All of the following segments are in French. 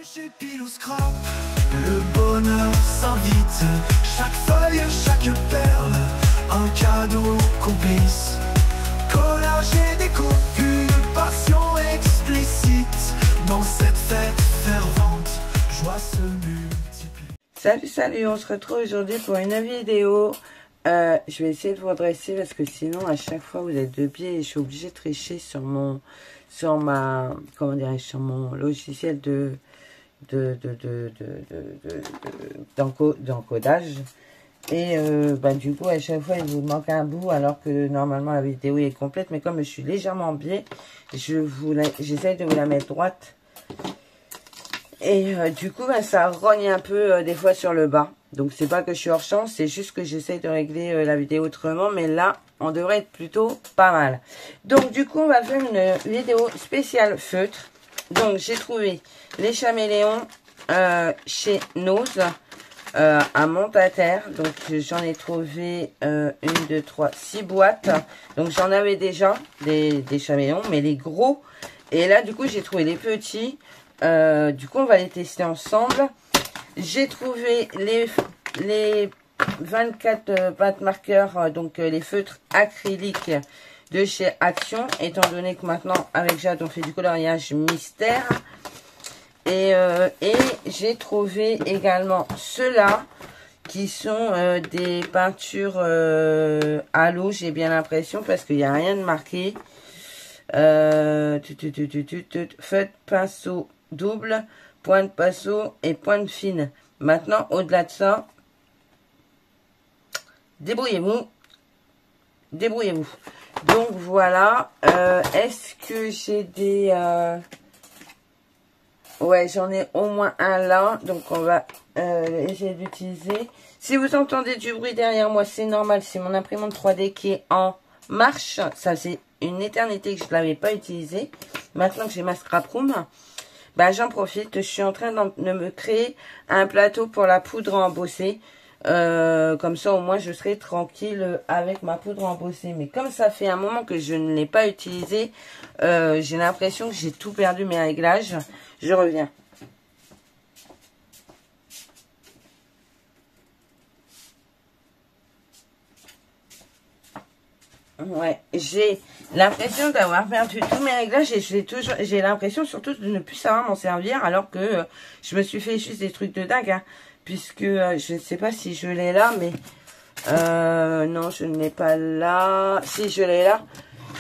Chez Pilou Scrap, le bonheur s'invite. Chaque feuille, chaque perle, un cadeau complice. Collage et déco, une passion explicite. Dans cette fête fervente, joie se multiplie. Salut, on se retrouve aujourd'hui pour une vidéo. Je vais essayer de vous redresser parce que sinon à chaque fois vous êtes de pied et je suis obligée de tricher sur mon logiciel d'encodage. Et du coup à chaque fois il vous manque un bout alors que normalement la vidéo est complète, mais comme je suis légèrement biais, j'essaie de vous la mettre droite. Et du coup ça rogne un peu des fois sur le bas. Donc c'est pas que je suis hors champ, c'est juste que j'essaie de régler la vidéo autrement, mais là on devrait être plutôt pas mal. Donc du coup on va faire une vidéo spéciale feutre. Donc j'ai trouvé les Chaméléons chez Nose à Montataire. Donc j'en ai trouvé 1, 2, 3, 6 boîtes. Donc j'en avais déjà des Chaméléons, mais les gros. Et là du coup j'ai trouvé les petits. Du coup on va les tester ensemble. J'ai trouvé les 24 peintes marqueurs, donc les feutres acryliques de chez Action, étant donné que maintenant avec Jade on fait du coloriage mystère. Et j'ai trouvé également ceux-là qui sont des peintures à l'eau, j'ai bien l'impression, parce qu'il n'y a rien de marqué. Feutre pinceau double, pointe pinceau et pointe fine. Maintenant, au-delà de ça, débrouillez-vous. Débrouillez-vous. Donc, voilà. Est-ce que j'ai des... Ouais, j'en ai au moins un là. Donc, on va essayer d'utiliser. Si vous entendez du bruit derrière moi, c'est normal. C'est mon imprimante 3D qui est en marche. Ça, c'est une éternité que je ne l'avais pas utilisée. Maintenant que j'ai ma scrap room, j'en profite. Je suis en train de me créer un plateau pour la poudre embossée. Comme ça, au moins, je serai tranquille avec ma poudre embossée. Mais comme ça fait un moment que je ne l'ai pas utilisée, j'ai l'impression que j'ai tout perdu mes réglages. Je reviens. Ouais, j'ai l'impression d'avoir perdu tous mes réglages et j'ai l'impression surtout de ne plus savoir m'en servir alors que je me suis fait juste des trucs de dingue, hein, puisque je ne sais pas si je l'ai là, mais non, je ne l'ai pas là. Si je l'ai là,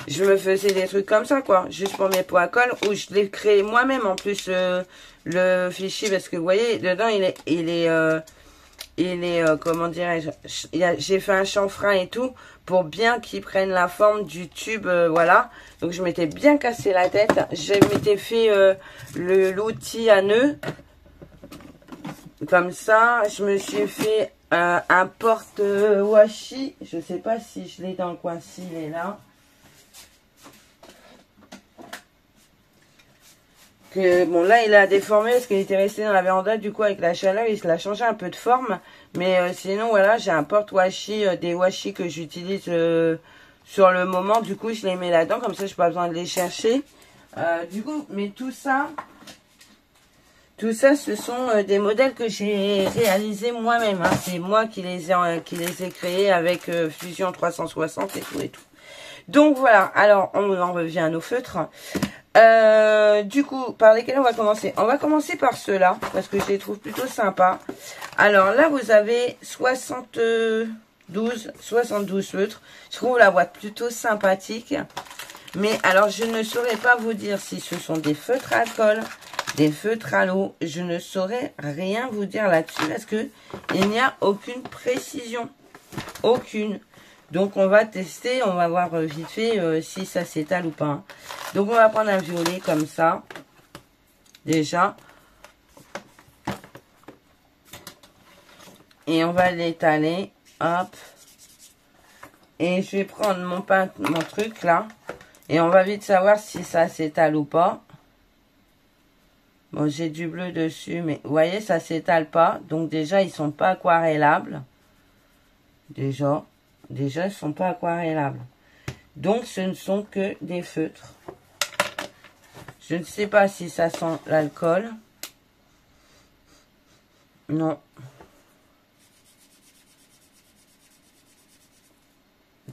je me faisais des trucs comme ça, quoi, juste pour mes pots à colle, où je l'ai créé moi-même en plus le fichier, parce que vous voyez, dedans il est comment dirais-je, j'ai fait un chanfrein et tout pour bien qu'il prenne la forme du tube, voilà. Donc je m'étais bien cassé la tête. Je m'étais fait l'outil à nœud comme ça. Je me suis fait un porte washi. Je sais pas si je l'ai dans le coin, s'il est là. Que bon, là il a déformé parce qu'il était resté dans la véranda, du coup avec la chaleur il a changé un peu de forme, mais sinon voilà, j'ai un porte washi, des washi que j'utilise sur le moment, du coup je les mets là-dedans, comme ça j'ai pas besoin de les chercher. Du coup, mais tout ça ce sont des modèles que j'ai réalisés moi-même, hein. C'est moi qui les ai créés avec Fusion 360 et tout et tout. Donc voilà, alors on en revient à nos feutres. Du coup, par lesquels on va commencer? On va commencer par ceux-là, parce que je les trouve plutôt sympas. Alors là, vous avez 72 feutres. Je trouve la boîte plutôt sympathique. Mais alors, je ne saurais pas vous dire si ce sont des feutres à colle, des feutres à l'eau. Je ne saurais rien vous dire là-dessus, parce que il n'y a aucune précision. Aucune. Donc on va tester, on va voir vite fait si ça s'étale ou pas. Donc on va prendre un violet comme ça, déjà. Et on va l'étaler, hop. Et je vais prendre mon truc là. Et on va vite savoir si ça s'étale ou pas. Bon, j'ai du bleu dessus, mais vous voyez, ça s'étale pas. Donc déjà, ils sont pas aquarellables. Déjà, ils ne sont pas aquarellables. Donc, ce ne sont que des feutres. Je ne sais pas si ça sent l'alcool. Non.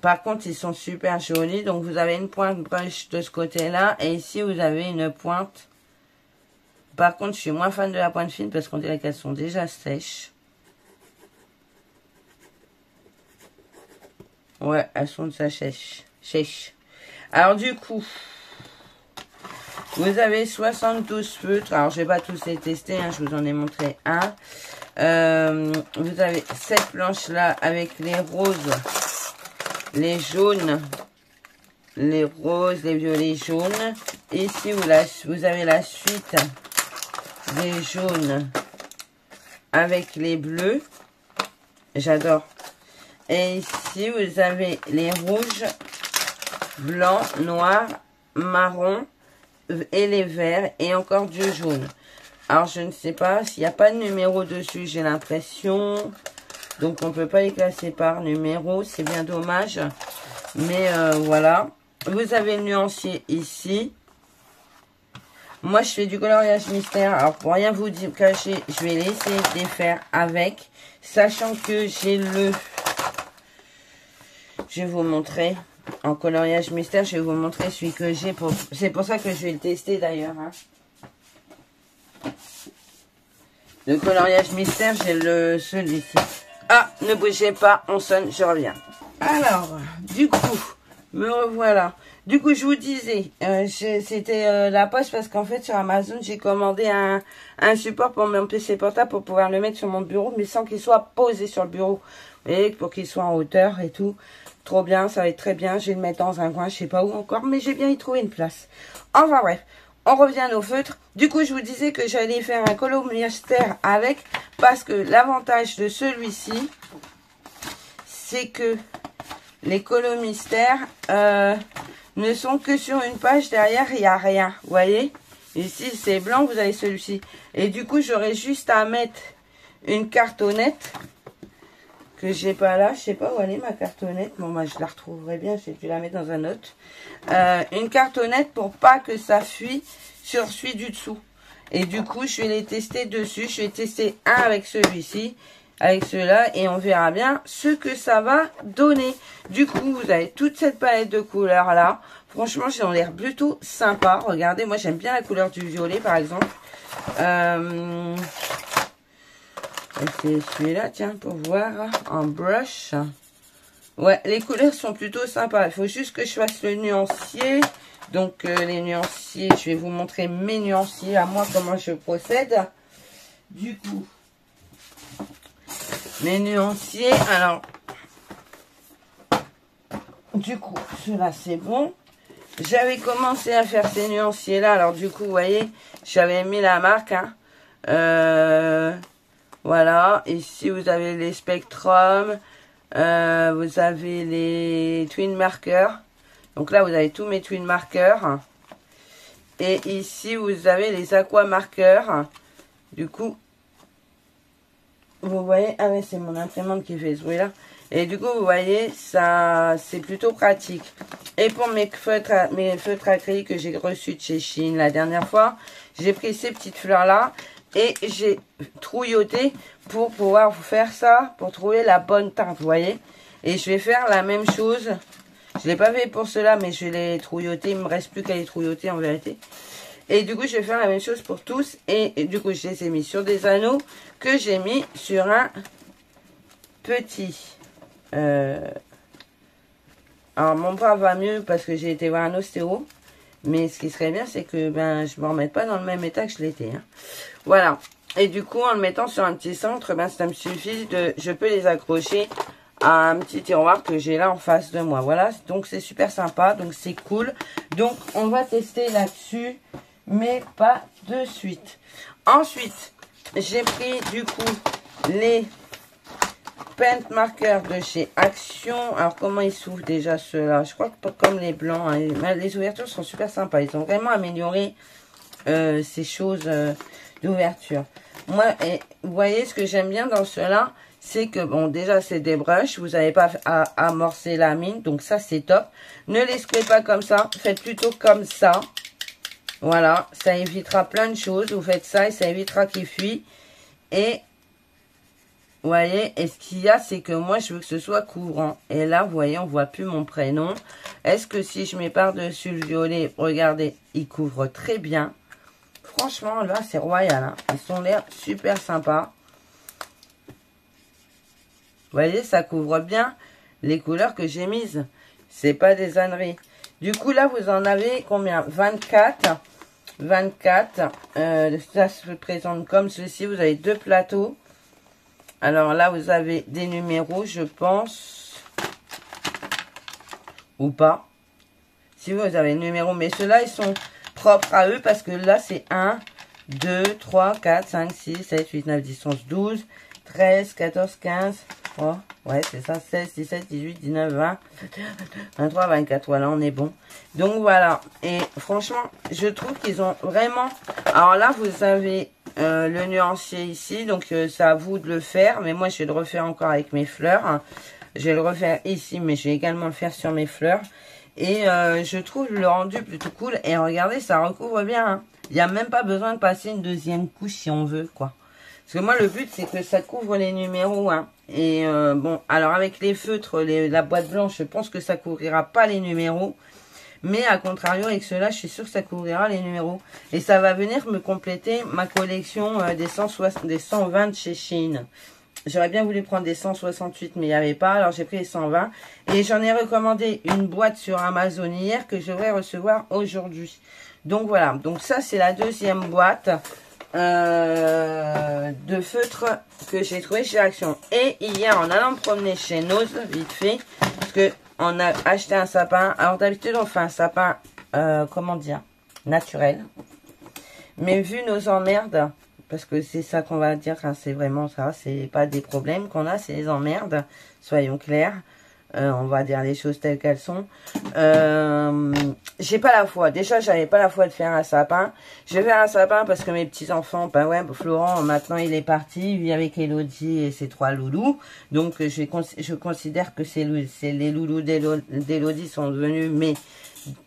Par contre, ils sont super jolis. Donc, vous avez une pointe brush de ce côté-là. Et ici, vous avez une pointe. Par contre, je suis moins fan de la pointe fine parce qu'on dirait qu'elles sont déjà sèches. Ouais, elles sont déjà sèches. Alors, du coup, vous avez 72 feutres. Alors, je vais pas tous les tester. Hein, je vous en ai montré un. Vous avez cette planche-là avec les roses, les jaunes, les roses, les violets jaunes. Ici, vous avez la suite des jaunes avec les bleus. J'adore. Et ici, vous avez les rouges, blancs, noirs, marrons et les verts et encore du jaune. Alors, je ne sais pas s'il n'y a pas de numéro dessus, j'ai l'impression. Donc, on ne peut pas les classer par numéro. C'est bien dommage. Mais voilà. Vous avez le nuancier ici. Moi, je fais du coloriage mystère. Alors, pour rien vous cacher, je vais laisser les faire avec. Sachant que j'ai le... Je vais vous montrer. En coloriage mystère, je vais vous montrer celui que j'ai. C'est pour ça que je vais le tester d'ailleurs. Hein. Le coloriage mystère, j'ai celui-ci. Ah, ne bougez pas, on sonne, je reviens. Alors, du coup, me revoilà. Du coup, je vous disais, c'était la poche parce qu'en fait, sur Amazon, j'ai commandé un support pour mon PC portable pour pouvoir le mettre sur mon bureau, mais sans qu'il soit posé sur le bureau. Vous voyez, pour qu'il soit en hauteur et tout. Trop bien, ça va être très bien. Je vais le mettre dans un coin, je sais pas où encore, mais j'ai bien y trouvé une place. Enfin bref, on revient à nos feutres. Du coup, je vous disais que j'allais faire un colo mystère avec, parce que l'avantage de celui-ci, c'est que les colos mystères ne sont que sur une page. Derrière, il n'y a rien. Vous voyez? Ici, c'est blanc, vous avez celui-ci. Et du coup, j'aurais juste à mettre une cartonnette que j'ai pas là. Je sais pas où elle est, ma cartonnette. Bon, moi, je la retrouverai bien. J'ai dû la mettre dans un autre. Une cartonnette pour pas que ça fuit sur celui du dessous. Et du coup, je vais les tester dessus. Je vais tester un avec celui-ci, avec ceux-là, et on verra bien ce que ça va donner. Du coup, vous avez toute cette palette de couleurs là. Franchement, ils ont l'air plutôt sympa. Regardez, moi j'aime bien la couleur du violet par exemple. C'est celui-là, tiens, pour voir en brush. Ouais, les couleurs sont plutôt sympas. Il faut juste que je fasse le nuancier. Donc, les nuanciers, je vais vous montrer mes nuanciers à moi, comment je procède. Du coup, mes nuanciers, alors, du coup, cela c'est bon. J'avais commencé à faire ces nuanciers-là. Alors, du coup, vous voyez, j'avais mis la marque. Hein. Voilà, ici, vous avez les spectrums. Vous avez les twin markers. Donc là, vous avez tous mes twin markers. Et ici, vous avez les aqua markers. Du coup, vous voyez, ah ouais, c'est mon imprimante qui fait ce bruit là. Et du coup, vous voyez, ça, c'est plutôt pratique. Et pour mes feutres acryliques que j'ai reçus de chez Shein la dernière fois, j'ai pris ces petites fleurs là et j'ai trouilloté pour pouvoir vous faire ça, pour trouver la bonne teinte, vous voyez. Et je vais faire la même chose. Je ne l'ai pas fait pour cela, mais je vais les trouilloter. Il ne me reste plus qu'à les trouilloter en vérité. Et du coup, je vais faire la même chose pour tous. Et du coup, je les ai mis sur des anneaux que j'ai mis sur un petit... Alors, mon bras va mieux parce que j'ai été voir un ostéo. Mais ce qui serait bien, c'est que ben, je ne me remette pas dans le même état que je l'étais. Hein. Voilà. Et du coup, en le mettant sur un petit centre, ben, ça me suffit de... Je peux les accrocher à un petit tiroir que j'ai là en face de moi. Voilà. Donc, c'est super sympa. Donc, c'est cool. Donc, on va tester là-dessus. Mais pas de suite. Ensuite, j'ai pris du coup les paint markers de chez Action. Alors, comment ils s'ouvrent déjà ceux-là? Je crois que pas comme les blancs. Hein. Les ouvertures sont super sympas. Ils ont vraiment amélioré ces choses d'ouverture. Moi, et, vous voyez, ce que j'aime bien dans ceux-là, c'est que, bon, déjà, c'est des brushes. Vous n'avez pas à amorcer la mine. Donc, ça, c'est top. Ne les secouez pas comme ça. Faites plutôt comme ça. Voilà, ça évitera plein de choses. Vous faites ça et ça évitera qu'il fuit. Et Vous voyez, et ce qu'il y a, c'est que moi, je veux que ce soit courant. Et là, vous voyez, on voit plus mon prénom. Est-ce que si je mets par-dessus le violet, regardez, il couvre très bien. Franchement, là, c'est royal. Hein. Ils ont l'air super sympas. Vous voyez, ça couvre bien les couleurs que j'ai mises. C'est pas des âneries. Du coup, là, vous en avez combien? 24. 24. Ça se présente comme ceci. Vous avez 2 plateaux. Alors là, vous avez des numéros, je pense. Ou pas. Si vous avez le numéro. Mais ceux-là, ils sont propres à eux. Parce que là, c'est 1, 2, 3, 4, 5, 6, 7, 8, 9, 10, 11, 12, 13, 14, 15. Oh, ouais, c'est ça. 16, 17, 18, 19, 20, 23, 24. Voilà, on est bon. Donc, voilà. Et franchement, je trouve qu'ils ont vraiment... Alors là, vous avez... le nuancier ici, donc c'est à vous de le faire, mais moi je vais le refaire encore avec mes fleurs. Je vais le refaire ici, mais je vais également le faire sur mes fleurs. Et je trouve le rendu plutôt cool. Et regardez, ça recouvre bien. Hein. Il n'y a même pas besoin de passer une deuxième couche si on veut, quoi. Parce que moi, le but, c'est que ça couvre les numéros. Hein. Et bon, alors avec les feutres, la boîte blanche, je pense que ça couvrira pas les numéros. Mais à contrario, avec cela, je suis sûre que ça couvrira les numéros. Et ça va venir me compléter ma collection des 120 chez Shein. J'aurais bien voulu prendre des 168, mais il n'y avait pas. Alors, j'ai pris les 120. Et j'en ai recommandé une boîte sur Amazon hier que je vais recevoir aujourd'hui. Donc, voilà. Donc, ça, c'est la deuxième boîte de feutres que j'ai trouvé chez Action. Et hier, en allant me promener chez Nose, vite fait, parce que on a acheté un sapin. Alors d'habitude on fait un sapin, comment dire, naturel. Mais vu nos emmerdes, parce que c'est ça qu'on va dire, hein, c'est vraiment ça, c'est pas des problèmes qu'on a, c'est les emmerdes, soyons clairs. On va dire les choses telles qu'elles sont. J'ai pas la foi. Déjà, j'avais pas la foi de faire un sapin. Je vais faire un sapin parce que mes petits-enfants, ben ouais, Florent, maintenant, il est parti. Il vit avec Elodie et ses 3 loulous. Donc, je considère que c'est les loulous d'Elodie sont devenus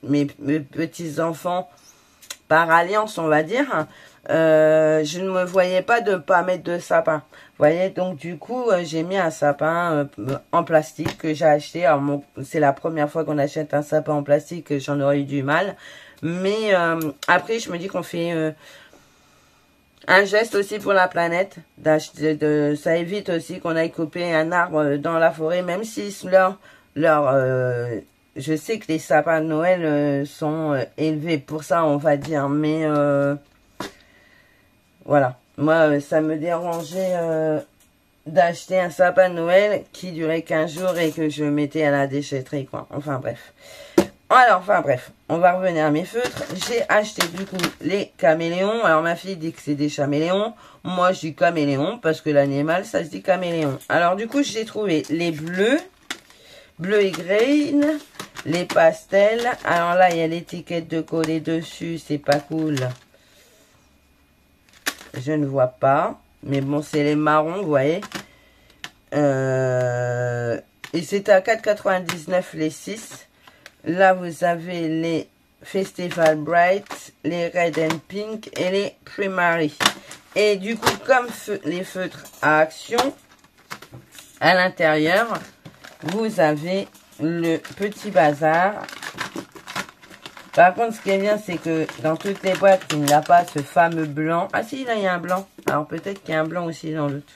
mes petits-enfants par alliance, on va dire. Je ne me voyais pas de pas mettre de sapin. Vous voyez, donc du coup, j'ai mis un sapin en plastique que j'ai acheté. Alors, c'est la première fois qu'on achète un sapin en plastique, j'en aurais eu du mal. Mais après, je me dis qu'on fait un geste aussi pour la planète. Ça évite aussi qu'on aille couper un arbre dans la forêt, même si je sais que les sapins de Noël sont élevés pour ça, on va dire. Mais voilà. Moi, ça me dérangeait d'acheter un sapin de Noël qui durait 15 jours et que je mettais à la déchetterie, quoi. Enfin, bref. Alors, on va revenir à mes feutres. J'ai acheté, du coup, les caméléons. Alors, ma fille dit que c'est des caméléons. Moi, je dis caméléon parce que l'animal, ça se dit caméléon. Alors, du coup, j'ai trouvé les bleus, bleu et green, les pastels. Alors là, il y a l'étiquette de coller dessus. C'est pas cool. Je ne vois pas. Mais bon, c'est les marrons, vous voyez. Et c'était à 4,99 les 6. Là, vous avez les Festival Bright, les Red and Pink et les Primary. Et du coup, comme les feutres à action, à l'intérieur, vous avez le petit bazar. Par contre, ce qui est bien, c'est que dans toutes les boîtes, il n'y a pas ce fameux blanc. Ah si, là, il y a un blanc. Alors, peut-être qu'il y a un blanc aussi dans l'autre.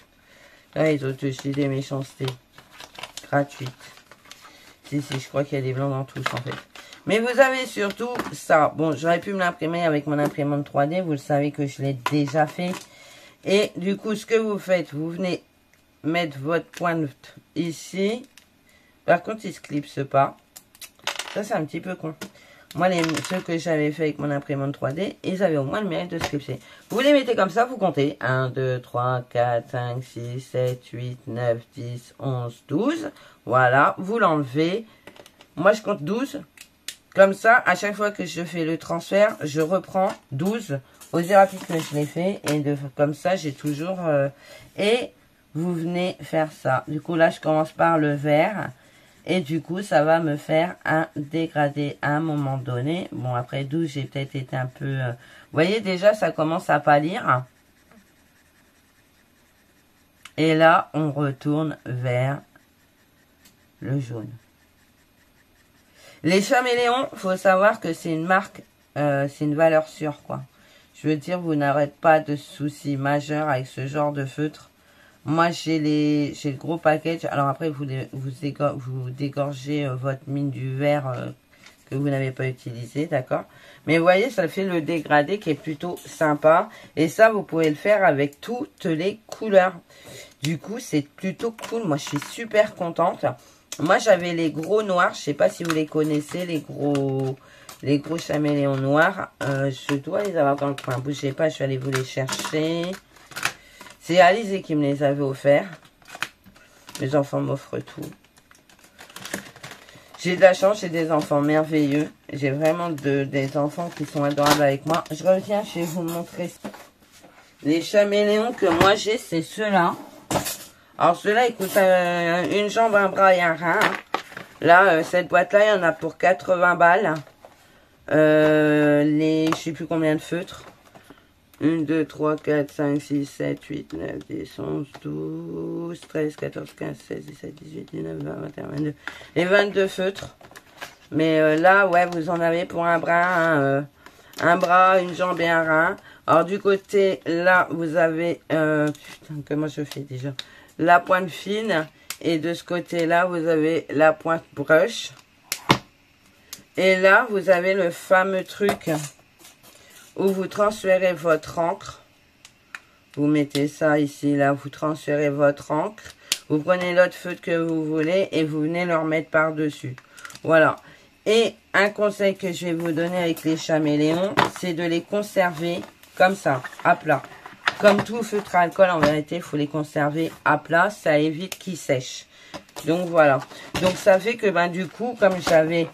Là, ils ont aussi des méchancetés gratuites. Si, je crois qu'il y a des blancs dans tous, en fait. Mais vous avez surtout ça. Bon, j'aurais pu me l'imprimer avec mon imprimante 3D. Vous le savez que je l'ai déjà fait. Et du coup, ce que vous faites, vous venez mettre votre pointe ici. Par contre, il ne se clipse pas. Ça, c'est un petit peu con. Moi, ceux que j'avais fait avec mon imprimante 3D, ils avaient au moins le mérite de se clipser. Vous les mettez comme ça, vous comptez. 1, 2, 3, 4, 5, 6, 7, 8, 9, 10, 11, 12. Voilà, vous l'enlevez. Moi, je compte 12. Comme ça, à chaque fois que je fais le transfert, je reprends 12 aussi rapide que je l'ai fait. Et comme ça, j'ai toujours... et vous venez faire ça. Du coup, là, je commence par le vert. Et du coup, ça va me faire un dégradé à un moment donné. Bon, après 12, j'ai peut-être été un peu... Vous voyez, déjà, ça commence à pâlir. Et là, on retourne vers le jaune. Les Chaméléons, faut savoir que c'est une marque, c'est une valeur sûre, quoi. Je veux dire, vous n'aurez pas de soucis majeurs avec ce genre de feutre. Moi, j'ai le gros package. Alors après, vous dégorgez votre mine du verre que vous n'avez pas utilisé, d'accord? Mais vous voyez, ça fait le dégradé qui est plutôt sympa. Et ça, vous pouvez le faire avec toutes les couleurs. Du coup, c'est plutôt cool. Moi, je suis super contente. Moi, j'avais les gros noirs. Je sais pas si vous les connaissez, les gros Chaméléons noirs. Je dois les avoir dans le coin. Bougez pas, je vais aller vous les chercher. C'est Alizé qui me les avait offerts. Mes enfants m'offrent tout. J'ai de la chance, j'ai des enfants merveilleux. J'ai vraiment des enfants qui sont adorables avec moi. Je reviens, je vais vous montrer. Les Chaméléons que moi j'ai, c'est ceux-là. Alors ceux-là, ils coûtent une jambe, un bras et un rein. Là, cette boîte-là, il y en a pour 80 balles. Je sais plus combien de feutres. 1, 2, 3, 4, 5, 6, 7, 8, 9, 10, 11, 12, 13, 14, 15, 16, 17, 18, 19, 20, 21, 22. Et 22 feutres. Mais là, ouais, vous en avez pour un bras, un bras, une jambe et un rein. Alors du côté, là, vous avez... putain, comment je fais déjà? La pointe fine. Et de ce côté-là, vous avez la pointe brush. Et là, vous avez le fameux truc où vous transférez votre encre. Vous mettez ça ici, là, vous transférez votre encre. Vous prenez l'autre feutre que vous voulez et vous venez le remettre par-dessus. Voilà. Et un conseil que je vais vous donner avec les Chaméléons, c'est de les conserver comme ça, à plat. Comme tout feutre à alcool, en vérité, il faut les conserver à plat. Ça évite qu'ils sèchent. Donc, voilà. Donc, ça fait que, ben, du coup, comme j'avais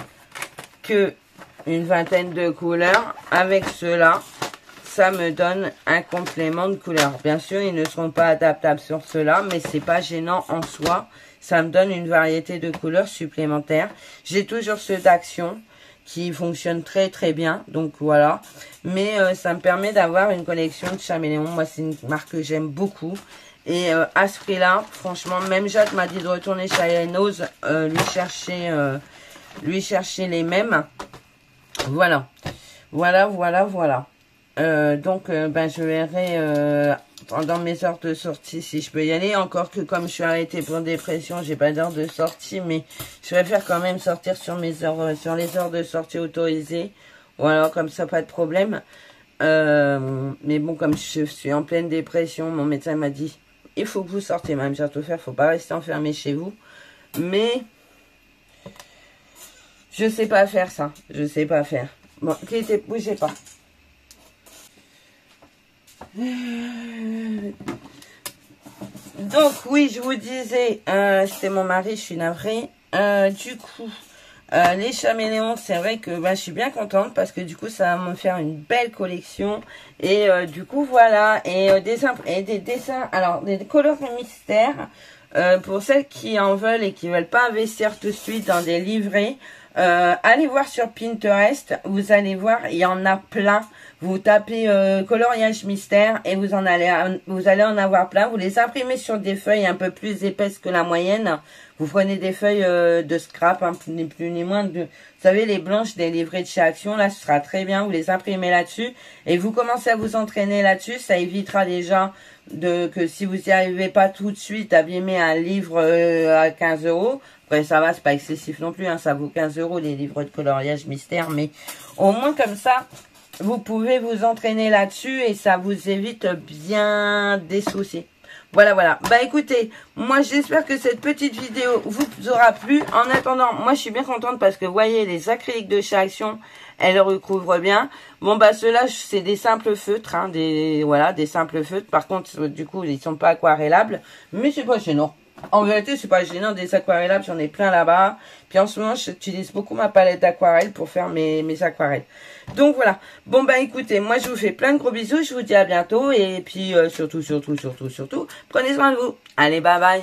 que une vingtaine de couleurs, avec ceux-là, ça me donne un complément de couleurs. Bien sûr, ils ne seront pas adaptables sur ceux-là, mais c'est pas gênant en soi. Ça me donne une variété de couleurs supplémentaires. J'ai toujours ceux d'Action qui fonctionnent très très bien, donc voilà. Mais ça me permet d'avoir une collection de Chaméléons. Moi, c'est une marque que j'aime beaucoup. Et à ce prix-là, franchement, même Jacques m'a dit de retourner chez Ayenose, lui chercher les mêmes. Voilà. Voilà. Ben, je verrai pendant mes heures de sortie si je peux y aller. Encore que comme je suis arrêtée pour dépression, j'ai pas d'heure de sortie, mais je préfère quand même sortir sur mes heures, sur les heures de sortie autorisées. Voilà, comme ça, pas de problème. Mais bon, comme je suis en pleine dépression, mon médecin m'a dit, il faut que vous sortez, Mme Jartofer, faut pas rester enfermé chez vous. Mais je sais pas faire ça. Je sais pas faire. Bon, bougez pas. Donc, oui, je vous disais, c'était mon mari, je suis navrée. Du coup, les Chaméléons, c'est vrai que je suis bien contente parce que du coup, ça va me faire une belle collection. Et du coup, voilà. Et des dessins, alors, des couleurs mystères. Pour celles qui en veulent et qui veulent pas investir tout de suite dans des livrets, allez voir sur Pinterest, vous allez voir, il y en a plein. Vous tapez coloriage mystère et vous allez en avoir plein. Vous les imprimez sur des feuilles un peu plus épaisses que la moyenne. Vous prenez des feuilles de scrap, hein, ni plus ni moins. Vous savez, les blanches des livrets de chez Action, là, ce sera très bien. Vous les imprimez là-dessus et vous commencez à vous entraîner là-dessus. Ça évitera déjà que si vous n'y arrivez pas tout de suite, d'abîmer un livre à 15 €. Après, ça va, c'est pas excessif non plus. Hein, ça vaut 15 € les livres de coloriage mystère. Mais au moins comme ça, vous pouvez vous entraîner là-dessus et ça vous évite bien des soucis. Voilà. Bah écoutez, moi j'espère que cette petite vidéo vous aura plu. En attendant, moi je suis bien contente parce que vous voyez les acryliques de chez Action, elles recouvrent bien. Bon bah ceux-là c'est des simples feutres, hein, des simples feutres. Par contre du coup ils sont pas aquarellables, mais c'est pas gênant. En vérité, c'est pas gênant, des aquarellables, j'en ai plein là-bas. Puis en ce moment, j'utilise beaucoup ma palette d'aquarelle pour faire mes aquarelles. Donc voilà. Bon bah écoutez, moi je vous fais plein de gros bisous, je vous dis à bientôt. Et puis surtout, prenez soin de vous. Allez, bye bye.